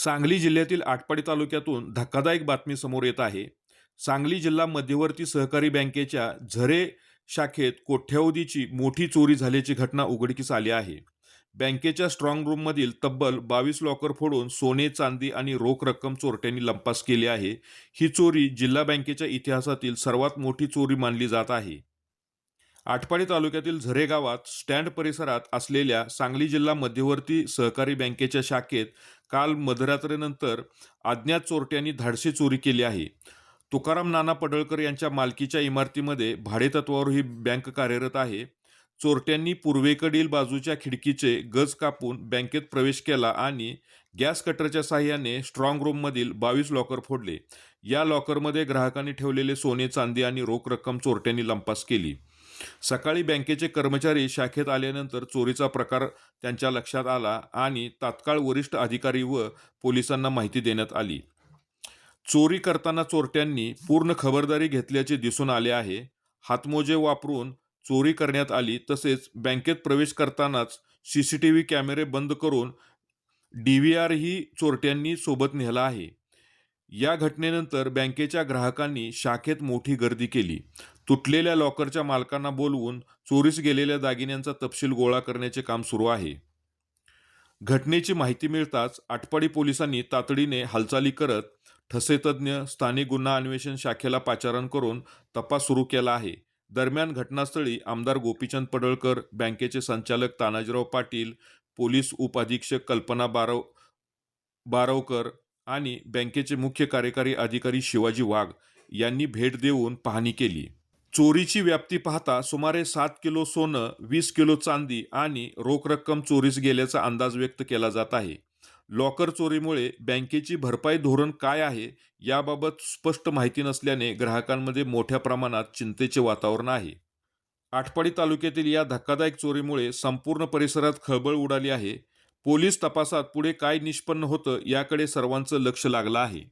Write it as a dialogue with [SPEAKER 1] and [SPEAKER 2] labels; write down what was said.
[SPEAKER 1] सांगली जिल्ह्यातील आटपाडी तालुक्यातून धक्कादायक बातमी समोर येत आहे. सांगली जिल्हा मध्यवर्ती सहकारी बँकेच्या झरे शाखेत कोट्यवधीची मोठी चोरी झाल्याची घटना उघडकीस आली आहे. बँकेच्या स्ट्रॉंग रूममधील तब्बल 22 लॉकर फोडून सोने, चांदी आणि रोख रक्कम चोरट्यांनी लंपास केली आहे. ही चोरी जिल्हा बँकेच्या इतिहासातील सर्वात मोठी चोरी मानली जात आहे. आटपाडी तालुक्यातील झरे गावात स्टँड परिसरात असलेल्या सांगली जिल्हा मध्यवर्ती सहकारी बँकेच्या शाखेत काल मध्यरात्रीनंतर अज्ञात चोरट्यांनी धाडसी चोरी केली आहे. तुकाराम नाना पडळकर यांच्या मालकीच्या इमारतीमध्ये भाडेतत्वावर ही बँक कार्यरत आहे. चोरट्यांनी पूर्वेकडील बाजूच्या खिडकीचे गज कापून बँकेत प्रवेश केला आणि गॅस कटरच्या साहाय्याने स्ट्रॉंग रूममधील 22 लॉकर फोडले. या लॉकरमध्ये ग्राहकांनी ठेवलेले सोने, चांदी आणि रोख रक्कम चोरट्यांनी लंपास केली. सकाळी बँकेचे कर्मचारी शाखेत आल्यानंतर चोरीचा प्रकार त्यांच्या लक्षात आला आणि तात्काळ वरिष्ठ अधिकारी व पोलिसांना माहिती देण्यात आली. चोरी करताना चोरट्यांनी पूर्ण खबरदारी घेतल्याचे दिसून आले आहे. हातमोजे वापरून चोरी करण्यात आली. तसेच बँकेत प्रवेश करतानाच सीसीटीव्ही कॅमेरे बंद करून DVR ही चोरट्यांनी सोबत नेला आहे. या घटनेनंतर बँकेच्या ग्राहकांनी शाखेत मोठी गर्दी केली. तुटलेल्या लॉकरच्या मालकांना बोलवून चोरीस गेलेल्या दागिन्यांचा तपशील गोळा करण्याचे काम सुरू आहे. घटनेची माहिती मिळताच आटपाडी पोलिसांनी तातडीने हालचाली करत ठसेतज्ञ, स्थानिक गुन्हा अन्वेषण शाखेला पाचारण करून तपास सुरू केला आहे. दरम्यान घटनास्थळी आमदार गोपीचंद पडळकर, बँकेचे संचालक तानाजीराव पाटील, पोलीस उपअधीक्षक कल्पना बारवकर आणि बँकेचे मुख्य कार्यकारी अधिकारी शिवाजी वाघ यांनी भेट देऊन पाहणी केली. चोरीची व्याप्ती पाहता सुमारे 7 किलो सोनं, 20 किलो चांदी आणि रोख रक्कम चोरीस गेल्याचा अंदाज व्यक्त केला जात आहे. लॉकर चोरीमुळे बँकेची भरपाई धोरण काय आहे याबाबत स्पष्ट माहिती नसल्याने ग्राहकांमध्ये मोठ्या प्रमाणात चिंतेचे वातावरण आहे. आटपाडी तालुक्यातील या धक्कादायक चोरीमुळे संपूर्ण परिसरात खळबळ उडाली आहे. पोलीस तपासात पुढे काय निष्पन्न होतं याकडे सर्वांचं लक्ष लागलं आहे.